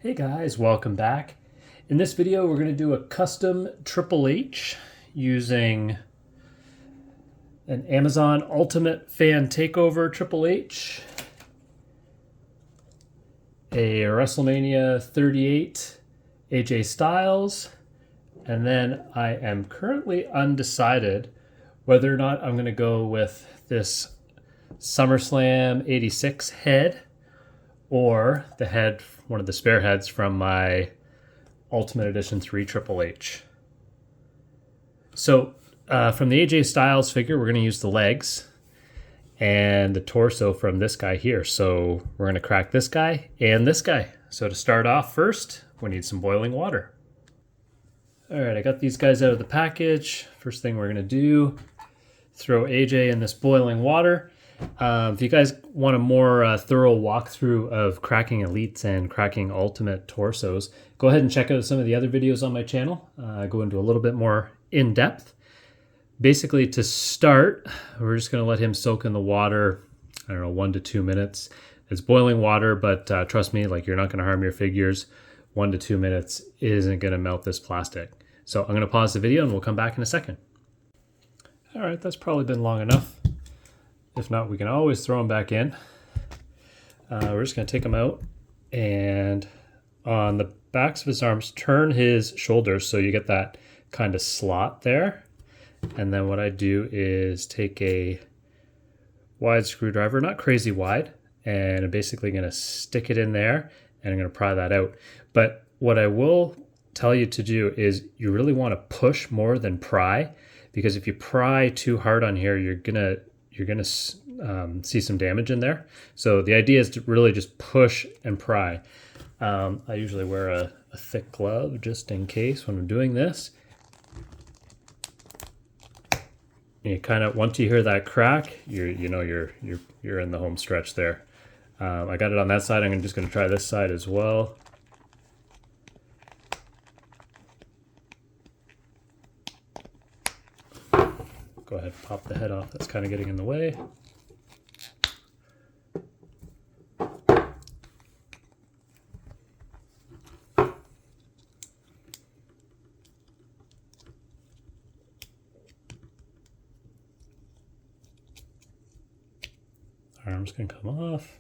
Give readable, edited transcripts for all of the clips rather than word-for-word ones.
Hey guys, welcome back. In this video, we're going to do a custom Triple H using an Amazon Ultimate Fan Takeover Triple H, a WrestleMania 38 AJ Styles, and then I am currently undecided whether or not I'm going to go with this SummerSlam 86 head or the head, one of the spare heads from my Ultimate Edition 3 Triple H. So from the AJ Styles figure, we're going to use the legs and the torso from this guy here. So we're going to crack this guy and this guy. So to start off first, we need some boiling water. All right, I got these guys out of the package. First thing we're going to do, throw AJ in this boiling water. If you guys want a more thorough walkthrough of cracking Elites and cracking Ultimate torsos, go ahead and check out some of the other videos on my channel. I go into a little bit more in depth. Basically, to start, we're just going to let him soak in the water, I don't know, 1 to 2 minutes. It's boiling water, but trust me, like, you're not going to harm your figures. 1 to 2 minutes isn't going to melt this plastic. So I'm going to pause the video and we'll come back in a second. All right, that's probably been long enough. If not, we can always throw them back in. We're just going to take them out, and on the backs of his arms, turn his shoulders so you get that kind of slot there. And then what I do is take a wide screwdriver, not crazy wide, and I'm basically going to stick it in there, and I'm going to pry that out. But what I will tell you to do is you really want to push more than pry, because if you pry too hard on here, you're gonna see some damage in there. So the idea is to really just push and pry. I usually wear a thick glove just in case when I'm doing this. You kind of, once you hear that crack, you're in the home stretch there. I got it on that side. I'm just going to try this side as well. Go ahead and pop the head off. That's kind of getting in the way. Arms can come off.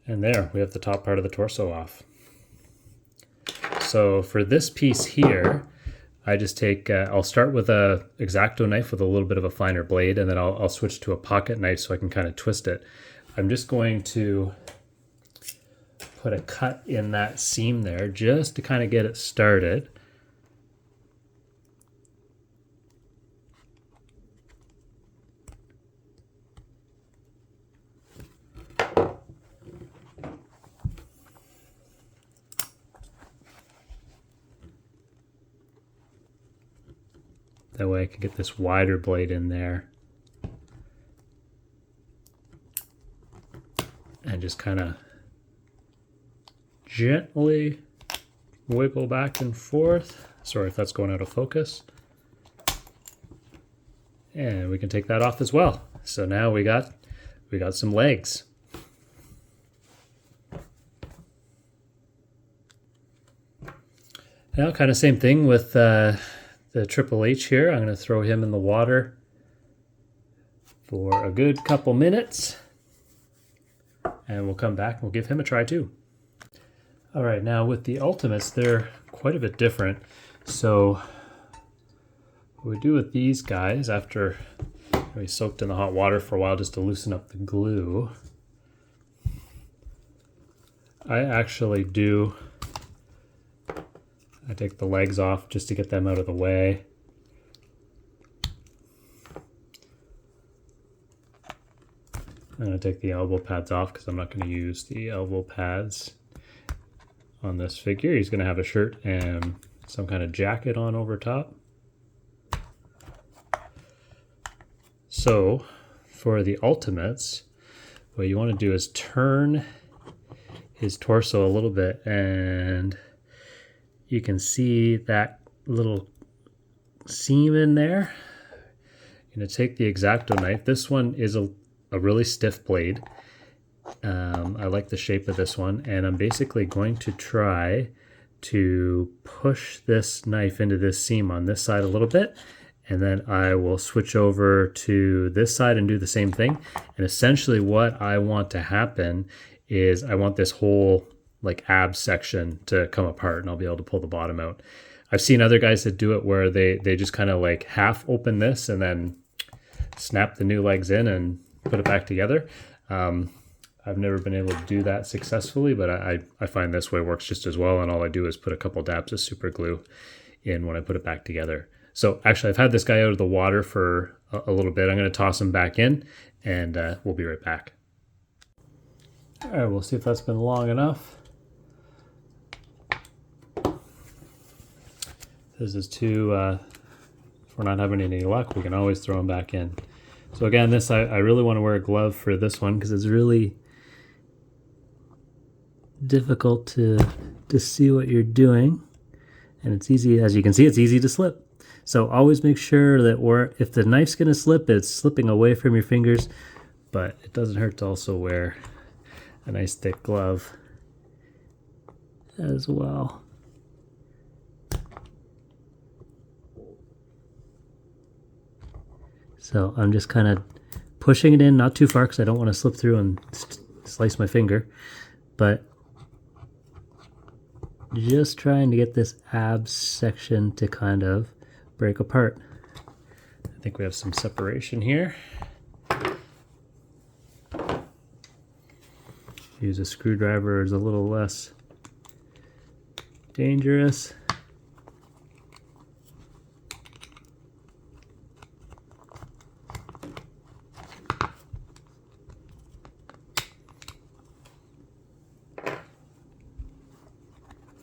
And there, we have the top part of the torso off. So for this piece here, I just take, I'll start with a X-Acto knife with a little bit of a finer blade, and then I'll switch to a pocket knife so I can kind of twist it. I'm just going to put a cut in that seam there just to kind of get it started. That way I can get this wider blade in there. And just kind of gently wiggle back and forth. Sorry if that's going out of focus. And we can take that off as well. So now we got some legs. Now kind of same thing with the Triple H here. I'm going to throw him in the water for a good couple minutes, and we'll come back and we'll give him a try too. All right, now with the Ultimates, they're quite a bit different. So what we do with these guys, after we soaked in the hot water for a while just to loosen up the glue, I take the legs off just to get them out of the way. I'm going to take the elbow pads off because I'm not going to use the elbow pads on this figure. He's going to have a shirt and some kind of jacket on over top. So for the Ultimates, what you want to do is turn his torso a little bit, and you can see that little seam in there. You're going to take the X-Acto knife. This one is a really stiff blade, I like the shape of this one, and I'm basically going to try to push this knife into this seam on this side a little bit, and then I will switch over to this side and do the same thing. And essentially what I want to happen is I want this whole like ab section to come apart, and I'll be able to pull the bottom out. I've seen other guys that do it where they just kind of like half open this and then snap the new legs in and put it back together. I've never been able to do that successfully, but I find this way works just as well, and all I do is put a couple dabs of super glue in when I put it back together. So actually I've had this guy out of the water for a little bit. I'm going to toss him back in, and we'll be right back. All right, we'll see if that's been long enough. This is too, if we're not having any luck, we can always throw them back in. So again, this I really want to wear a glove for this one because it's really difficult to see what you're doing, and it's easy, as you can see, it's easy to slip. So always make sure that if the knife's going to slip, it's slipping away from your fingers, but it doesn't hurt to also wear a nice thick glove as well. So I'm just kind of pushing it in, not too far because I don't want to slip through and slice my finger, but just trying to get this abs section to kind of break apart. I think we have some separation here. Use a screwdriver is a little less dangerous.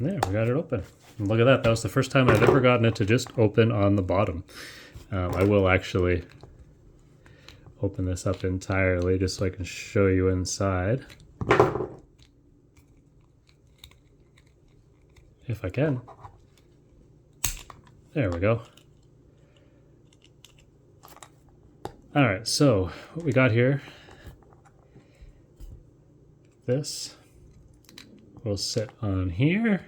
There, we got it open. And look at that. That was the first time I've ever gotten it to just open on the bottom. I will actually open this up entirely just so I can show you inside. If I can. There we go. All right, so what we got here, this will sit on here.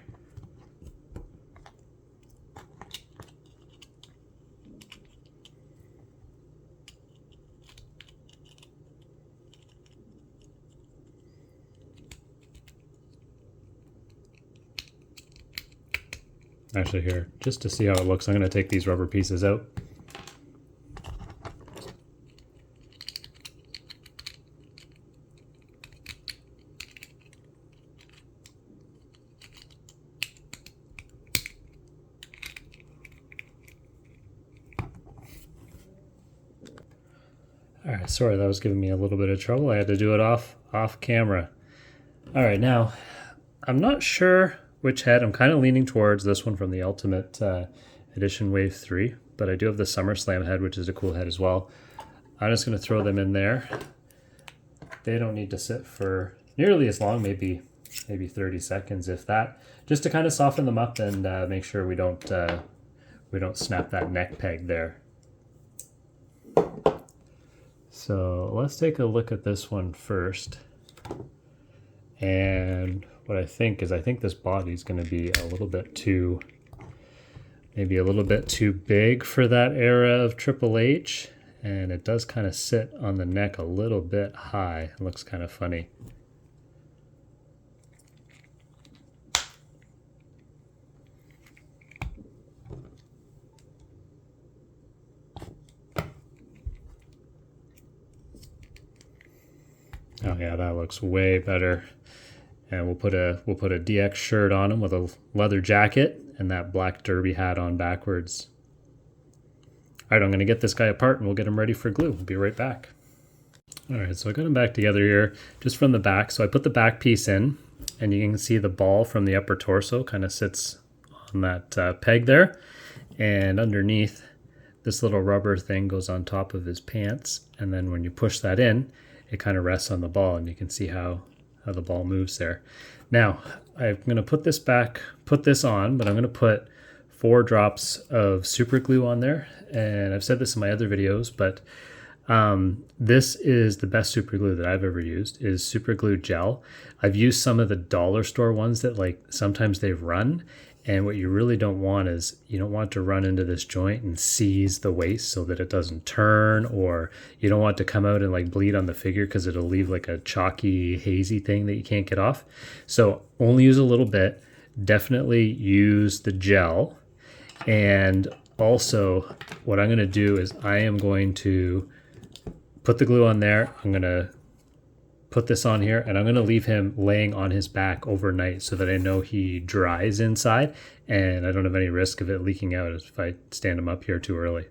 Actually here, just to see how it looks, I'm going to take these rubber pieces out. All right, sorry, that was giving me a little bit of trouble. I had to do it off camera. All right, now, I'm not sure which head. I'm kind of leaning towards this one from the Ultimate Edition Wave 3, but I do have the SummerSlam head, which is a cool head as well. I'm just going to throw them in there. They don't need to sit for nearly as long, maybe 30 seconds, if that, just to kind of soften them up and make sure we don't snap that neck peg there. So let's take a look at this one first. And what I think this body is going to be a little bit too, maybe a little bit too big for that era of Triple H. And it does kind of sit on the neck a little bit high. It looks kind of funny. Oh yeah, that looks way better. And we'll put a DX shirt on him with a leather jacket and that black derby hat on backwards. All right, I'm going to get this guy apart and we'll get him ready for glue. We'll be right back. All right, so I got him back together here just from the back. So I put the back piece in, and you can see the ball from the upper torso kind of sits on that peg there. And underneath, this little rubber thing goes on top of his pants. And then when you push that in, it kind of rests on the ball, and you can see how the ball moves there. Now, I'm going to put this on, but I'm going to put 4 drops of super glue on there. And I've said this in my other videos, but This is the best super glue that I've ever used, is super glue gel. I've used some of the dollar store ones that like sometimes they run, and what you really don't want is you don't want to run into this joint and seize the waste so that it doesn't turn, or you don't want to come out and like bleed on the figure because it'll leave like a chalky, hazy thing that you can't get off. So only use a little bit. Definitely use the gel. And also what I'm going to do is I am going to put the glue on there. I'm going to put this on here, and I'm going to leave him laying on his back overnight so that I know he dries inside and I don't have any risk of it leaking out if I stand him up here too early.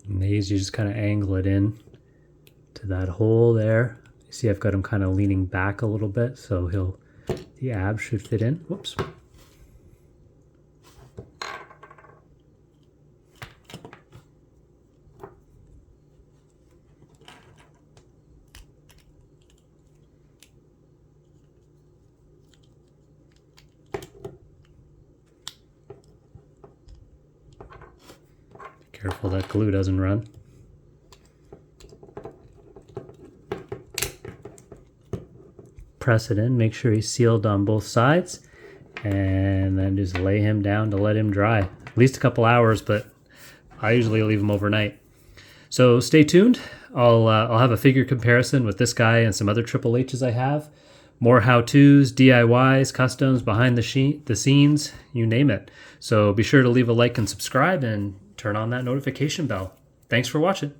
And these, you just kind of angle it in to that hole there. You see I've got him kind of leaning back a little bit, so the abs should fit in. Whoops. Careful that glue doesn't run. Press it in, make sure he's sealed on both sides, and then just lay him down to let him dry. At least a couple hours, but I usually leave him overnight. So stay tuned. I'll have a figure comparison with this guy and some other Triple H's I have. More how-tos, DIYs, customs, behind the scenes, you name it. So be sure to leave a like and subscribe and turn on that notification bell. Thanks for watching.